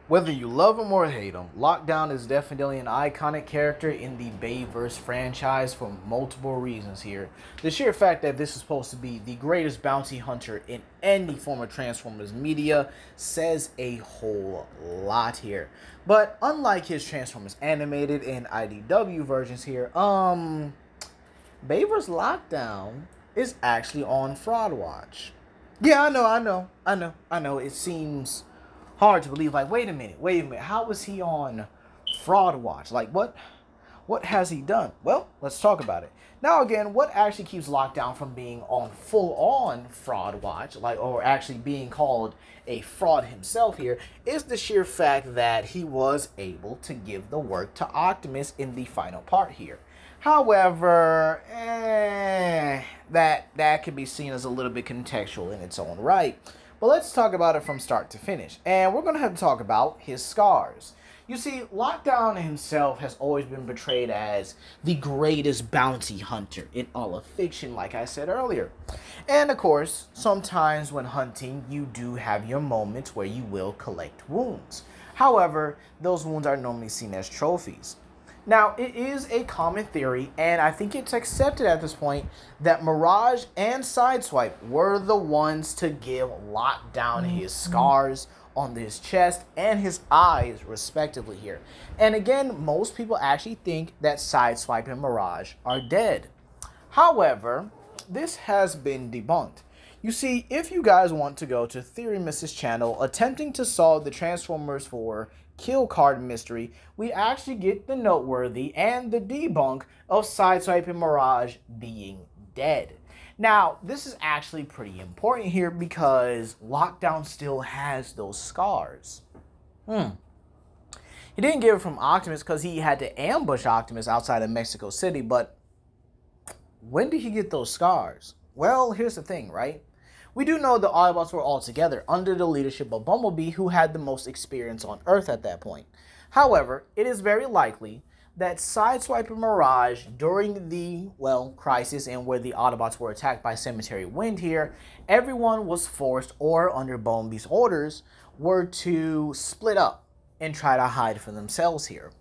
Whether you love him or hate him, Lockdown is definitely an iconic character in the Bayverse franchise for multiple reasons here. The sheer fact that this is supposed to be the greatest bounty hunter in any form of Transformers media says a whole lot here. But unlike his Transformers animated and IDW versions here, Bayverse Lockdown is actually on Fraud Watch. Yeah, I know. It seems hard to believe. Like, wait a minute. How is he on Fraud Watch? Like, what has he done? Well, let's talk about it. Now, again, what actually keeps Lockdown from being on full-on Fraud Watch, like, or actually being called a fraud himself here, is the sheer fact that he was able to give the work to Optimus in the final part here. However, that can be seen as a little bit contextual in its own right. But let's talk about it from start to finish. And we're going to have to talk about his scars. You see, Lockdown himself has always been portrayed as the greatest bounty hunter in all of fiction, like I said earlier. And of course, sometimes when hunting, you do have your moments where you will collect wounds. However, those wounds are normally seen as trophies. Now, it is a common theory, and I think it's accepted at this point, that Mirage and Sideswipe were the ones to give Lockdown his scars on his chest and his eyes, respectively, here. And again, most people actually think that Sideswipe and Mirage are dead. However, this has been debunked. You see, if you guys want to go to Theory Mrs. channel attempting to solve the Transformers 4 kill card mystery, we actually get the noteworthy and the debunk of Sideswipe and Mirage being dead. Now, this is actually pretty important here because Lockdown still has those scars. He didn't get it from Optimus because he had to ambush Optimus outside of Mexico City, but when did he get those scars? Well, here's the thing, right? We do know the Autobots were all together under the leadership of Bumblebee, who had the most experience on Earth at that point. However, it is very likely that Sideswipe and Mirage, during the, crisis and where the Autobots were attacked by Cemetery Wind here, everyone was forced, or under Bumblebee's orders, were to split up and try to hide for themselves here.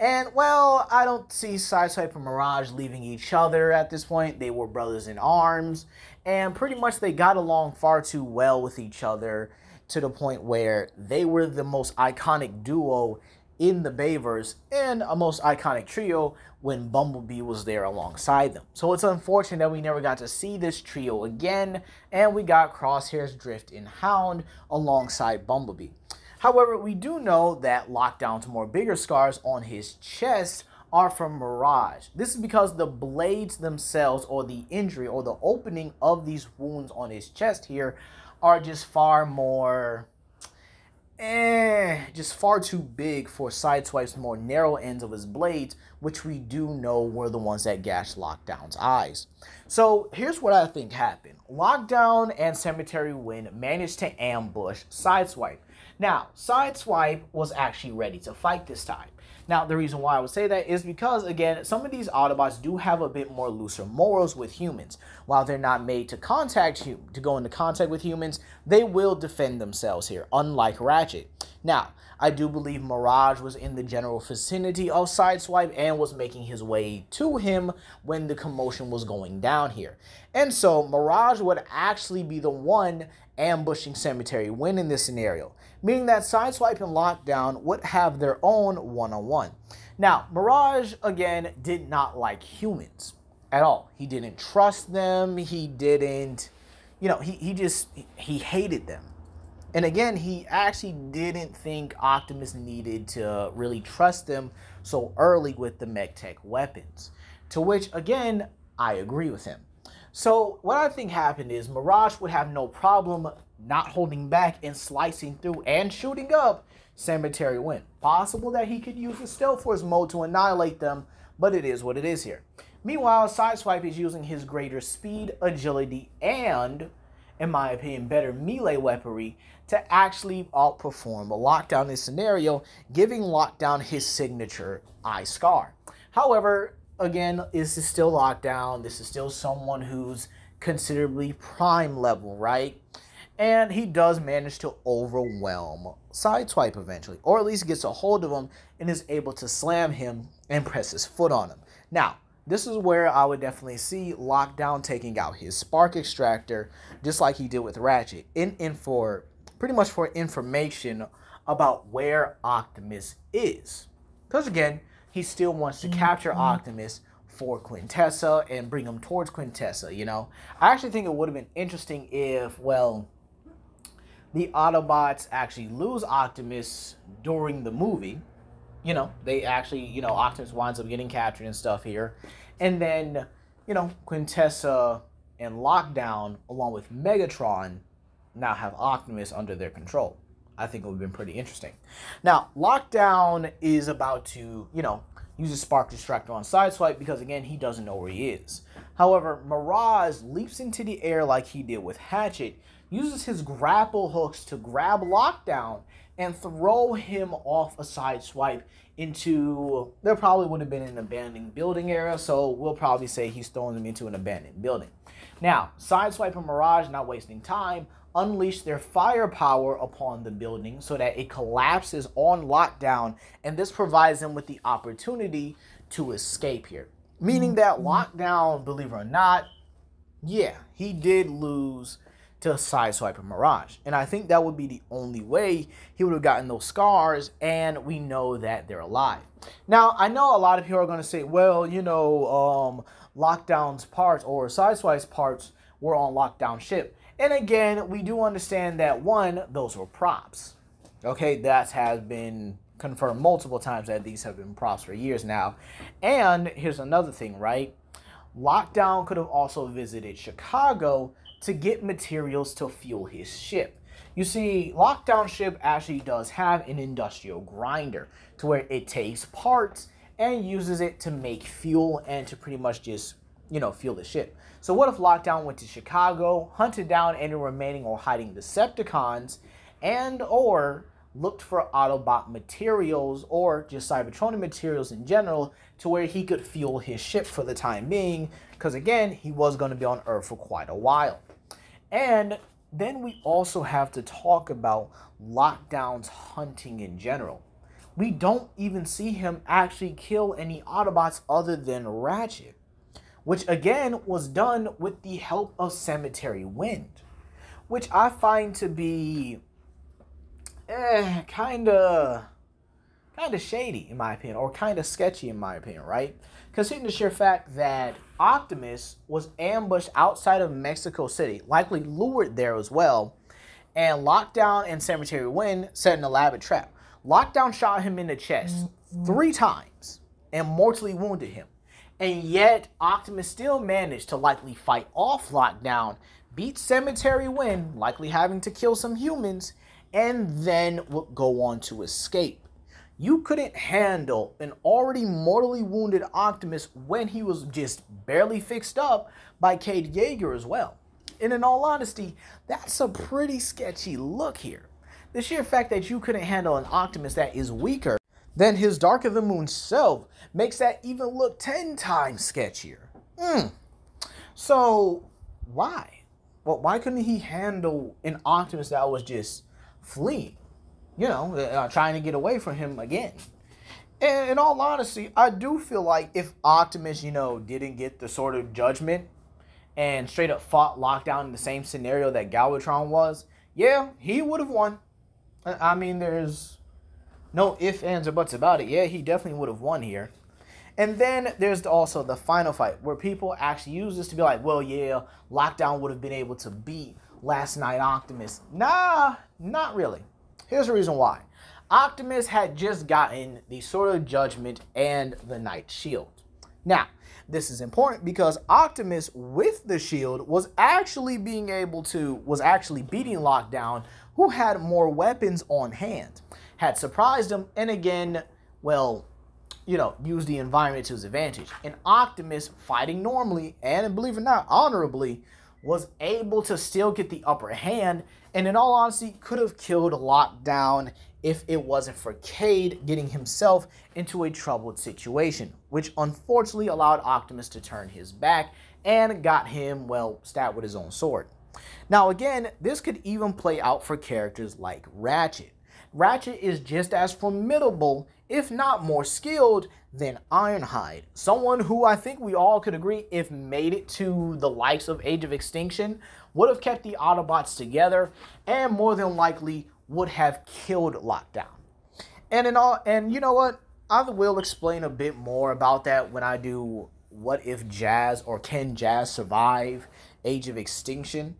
And, I don't see Sideswipe and Mirage leaving each other at this point. They were brothers in arms, and pretty much they got along far too well with each other to the point where they were the most iconic duo in the Bayverse and a most iconic trio when Bumblebee was there alongside them. So it's unfortunate that we never got to see this trio again, and we got Crosshair's Drift and Hound alongside Bumblebee. However, we do know that Lockdown's more bigger scars on his chest are from Mirage. This is because the blades themselves, or the injury, or the opening of these wounds on his chest here, are just far more, just far too big for Sideswipe's more narrow ends of his blades, which we do know were the ones that gashed Lockdown's eyes. So here's what I think happened. Lockdown and Cemetery Wind managed to ambush Sideswipe. Now, Sideswipe was actually ready to fight this time. Now, the reason why I would say that is because, again, some of these Autobots do have a bit more looser morals with humans. While they're not made to go into contact with humans, they will defend themselves here, unlike Ratchet. Now, I do believe Mirage was in the general vicinity of Sideswipe and was making his way to him when the commotion was going down here. And so, Mirage would actually be the one ambushing Cemetery Wind in this scenario, meaning that Sideswipe and Lockdown would have their own one-on-one. Now, Mirage, again, did not like humans at all. He didn't trust them. He didn't, he hated them. And again, he actually didn't think Optimus needed to really trust them so early with the MechTech weapons. To which, again, I agree with him. So what I think happened is Mirage would have no problem not holding back and slicing through and shooting up Cemetery Wind. Possible that he could use the Stealth Force mode to annihilate them, but it is what it is here. Meanwhile, Sideswipe is using his greater speed, agility, and, in my opinion, better melee weaponry to actually outperform a Lockdown in this scenario, giving Lockdown his signature eye scar. However, again, this is still Lockdown. This is still someone who's considerably prime level, right? And he does manage to overwhelm Sideswipe eventually, or at least gets a hold of him and is able to slam him and press his foot on him. Now, this is where I would definitely see Lockdown taking out his Spark Extractor, just like he did with Ratchet, in for pretty much for information about where Optimus is. Because again, he still wants to capture Optimus for Quintessa and bring him towards Quintessa, you know. I actually think it would have been interesting if, well, the Autobots actually lose Optimus during the movie. You know, they actually, you know, Optimus winds up getting captured and stuff here. And then, you know, Quintessa and Lockdown, along with Megatron, now have Optimus under their control. I think it would have been pretty interesting. Now, Lockdown is about to, you know, use a Spark Extractor on Sideswipe because, again, he doesn't know where he is. However, Mirage leaps into the air like he did with Hatchet, uses his grapple hooks to grab Lockdown and throw him off a Sideswipe into, there probably would have been an abandoned building area, so we'll probably say he's throwing them into an abandoned building. Now, Sideswipe and Mirage, not wasting time, unleash their firepower upon the building so that it collapses on Lockdown, and this provides them with the opportunity to escape here. Meaning that Lockdown, believe it or not, yeah, he did lose to Sideswipe and Mirage. And I think that would be the only way he would have gotten those scars, and we know that they're alive. Now, I know a lot of people are going to say, well, you know, Lockdown's parts or Sideswipe's parts were on Lockdown's ship. And again, we do understand that, one, those were props. Okay, that has been confirmed multiple times that these have been props for years now. And here's another thing, right? Lockdown could have also visited Chicago to get materials to fuel his ship. You see, Lockdown's ship actually does have an industrial grinder to where it takes parts and uses it to make fuel and to pretty much just, you know, fuel the ship. So what if Lockdown went to Chicago, hunted down any remaining or hiding Decepticons, and or looked for Autobot materials or just Cybertronian materials in general to where he could fuel his ship for the time being, because again, he was going to be on Earth for quite a while. And then we also have to talk about Lockdown's hunting in general. We don't even see him actually kill any Autobots other than Ratchet, which again was done with the help of Cemetery Wind, which I find to be kind of shady in my opinion, or kind of sketchy in my opinion, right? Considering the sheer fact that Optimus was ambushed outside of Mexico City, likely lured there as well, and Lockdown and Cemetery Wind set an elaborate trap. Lockdown shot him in the chest 3 times and mortally wounded him. And yet, Optimus still managed to likely fight off Lockdown, beat Cemetery Wind, likely having to kill some humans, and then would go on to escape. You couldn't handle an already mortally wounded Optimus when he was just barely fixed up by Cade Yeager as well. And in all honesty, that's a pretty sketchy look here. The sheer fact that you couldn't handle an Optimus that is weaker than his Dark of the Moon self makes that even look 10 times sketchier. So, why? Well, why couldn't he handle an Optimus that was just fleeing? You know, trying to get away from him again. And in all honesty, I do feel like if Optimus, you know, didn't get the sort of judgment and straight up fought Lockdown in the same scenario that Galvatron was, yeah, he would have won. I mean, there's no ifs, ands, or buts about it. Yeah, he definitely would have won here. And then there's also the final fight where people actually use this to be like, well, yeah, Lockdown would have been able to beat Last Night Optimus. Nah, not really. Here's the reason why. Optimus had just gotten the Sword of Judgment and the Night Shield. Now, this is important because Optimus with the shield was actually beating Lockdown, who had more weapons on hand, had surprised him, and again, well, you know, used the environment to his advantage. And Optimus, fighting normally, and believe it or not, honorably, was able to still get the upper hand, and in all honesty, could have killed Lockdown if it wasn't for Cade getting himself into a troubled situation, which unfortunately allowed Optimus to turn his back and got him, well, stabbed with his own sword. Now again, this could even play out for characters like Ratchet. Ratchet is just as formidable, if not more skilled, than Ironhide. Someone who I think we all could agree, if made it to the likes of Age of Extinction, would have kept the Autobots together and more than likely would have killed Lockdown. And you know what? I will explain a bit more about that when I do What If Jazz, or Can Jazz Survive Age of Extinction?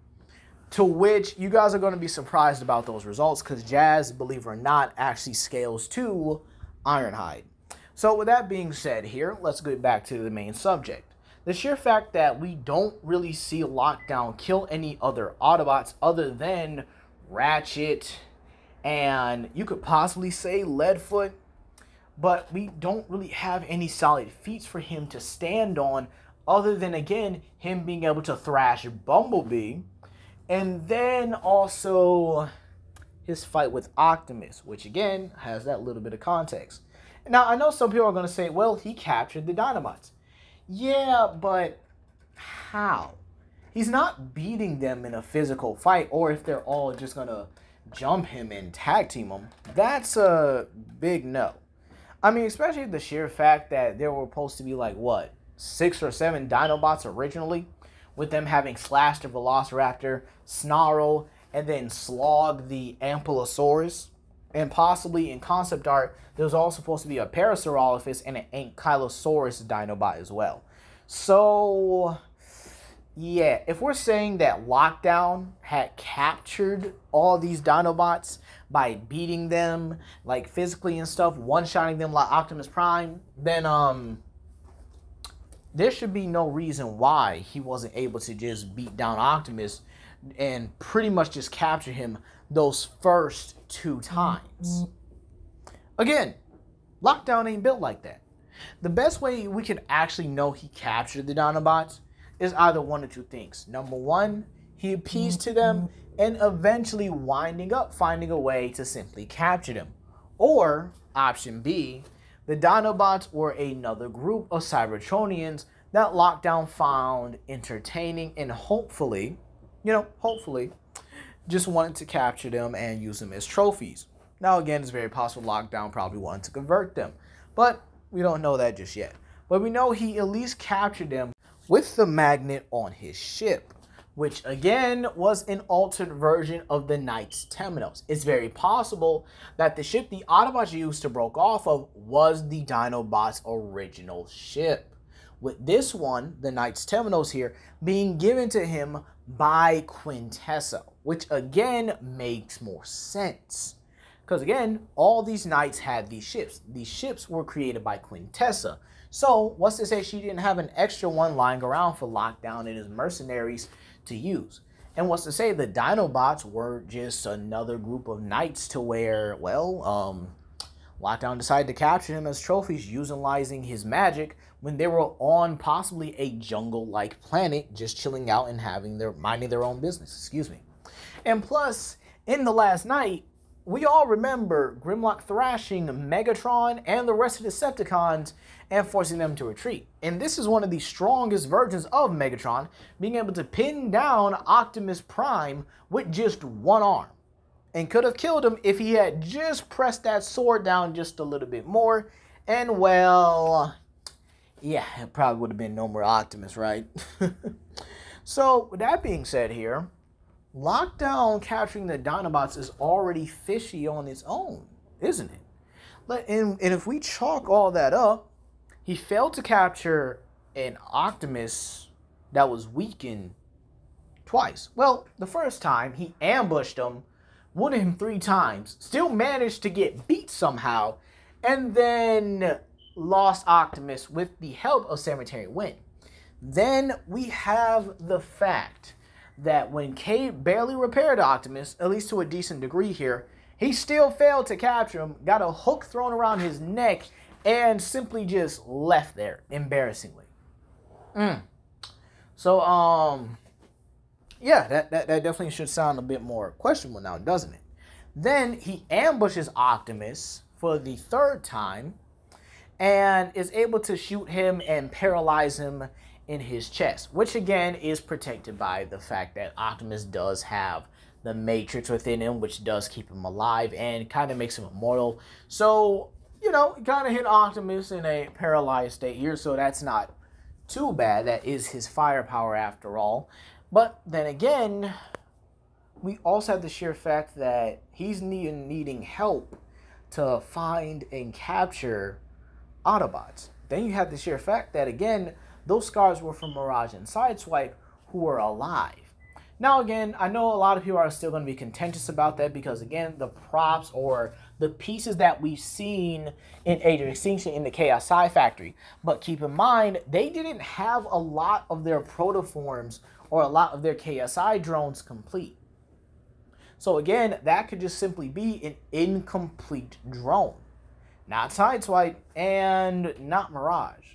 To which you guys are going to be surprised about those results, because Jazz, believe it or not, actually scales to Ironhide. So with that being said here, let's get back to the main subject. The sheer fact that we don't really see Lockdown kill any other Autobots other than Ratchet and you could possibly say Leadfoot, but we don't really have any solid feats for him to stand on other than, again, him being able to thrash Bumblebee. And then also his fight with Optimus, which again has that little bit of context. Now, I know some people are going to say, well, he captured the Dinobots. Yeah, but how? He's not beating them in a physical fight, or if they're all just going to jump him and tag team him. That's a big no. I mean, especially the sheer fact that there were supposed to be like, what, 6 or 7 Dinobots originally, with them having Slash the Velociraptor, Snarl, and then Slog the Ankylosaurus. And possibly in concept art, there was also supposed to be a Parasaurolophus and an Ankylosaurus Dinobot as well. So, yeah, if we're saying that Lockdown had captured all these Dinobots by beating them, like physically and stuff, one-shotting them like Optimus Prime, then, there should be no reason why he wasn't able to just beat down Optimus and pretty much just capture him those first 2 times. Again, Lockdown ain't built like that. The best way we can actually know he captured the Dinobots is either one of 2 things. Number 1, he appeased to them and eventually winding up finding a way to simply capture them. Or, option B, the Dinobots were another group of Cybertronians that Lockdown found entertaining and hopefully, just wanted to capture them and use them as trophies. Now again, it's very possible Lockdown probably wanted to convert them, but we don't know that just yet. But we know he at least captured them with the magnet on his ship, which again was an altered version of the Knights Temenos. It's very possible that the ship the Autobots used to broke off of was the Dinobots' original ship, with this one, the Knights Temenos here, being given to him by Quintessa, which again makes more sense. Because again, all these Knights had these ships. These ships were created by Quintessa. So, what's to say she didn't have an extra one lying around for Lockdown and his mercenaries to use? And what's to say the Dinobots were just another group of Knights to where, well, Lockdown decided to capture him as trophies utilizing his magic when they were on possibly a jungle-like planet just chilling out and minding their own business, excuse me. And plus, in The Last Knight, we all remember Grimlock thrashing Megatron and the rest of the Decepticons and forcing them to retreat. And this is one of the strongest versions of Megatron, being able to pin down Optimus Prime with just one arm. And could have killed him if he had just pressed that sword down just a little bit more. And well, yeah, it probably would have been no more Optimus, right? So, with that being said here, Lockdown capturing the Dinobots is already fishy on its own, isn't it? And if we chalk all that up, he failed to capture an Optimus that was weakened twice. Well, the first time, he ambushed him, wounded him 3 times, still managed to get beat somehow, and then lost Optimus with the help of Cemetery Wind. Then we have the fact that when Cade barely repaired Optimus, at least to a decent degree here, he still failed to capture him, got a hook thrown around his neck, and simply just left there, embarrassingly. So, yeah, that definitely should sound a bit more questionable now, doesn't it? Then he ambushes Optimus for the 3rd time, and is able to shoot him and paralyze him in his chest, which again is protected by the fact that Optimus does have the Matrix within him, which does keep him alive and kind of makes him immortal. So, you know, it kind of hit Optimus in a paralyzed state here, so that's not too bad. That is his firepower after all. But then again, we also have the sheer fact that he's needing help to find and capture Autobots. Then you have the sheer fact that, again, those scars were from Mirage and Sideswipe, who are alive. Now, again, I know a lot of people are still going to be contentious about that because, again, the props or the pieces that we've seen in Age of Extinction in the KSI factory. But keep in mind, they didn't have a lot of their protoforms or a lot of their KSI drones complete. So, again, that could just simply be an incomplete drone. Not Sideswipe and not Mirage.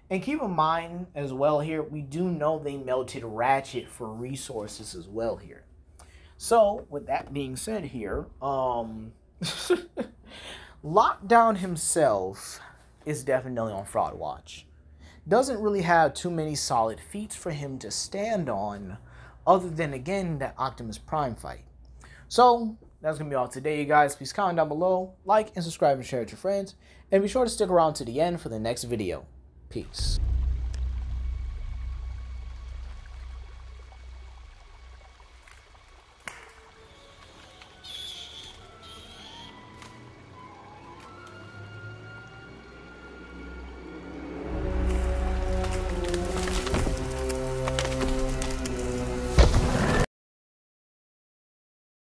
And keep in mind as well here, we do know they melted Ratchet for resources as well here. So, with that being said here, Lockdown himself is definitely on Fraud Watch. Doesn't really have too many solid feats for him to stand on, other than, again, that Optimus Prime fight. So, that's going to be all today, you guys. Please comment down below, like and subscribe and share with your friends. And be sure to stick around to the end for the next video. Peace.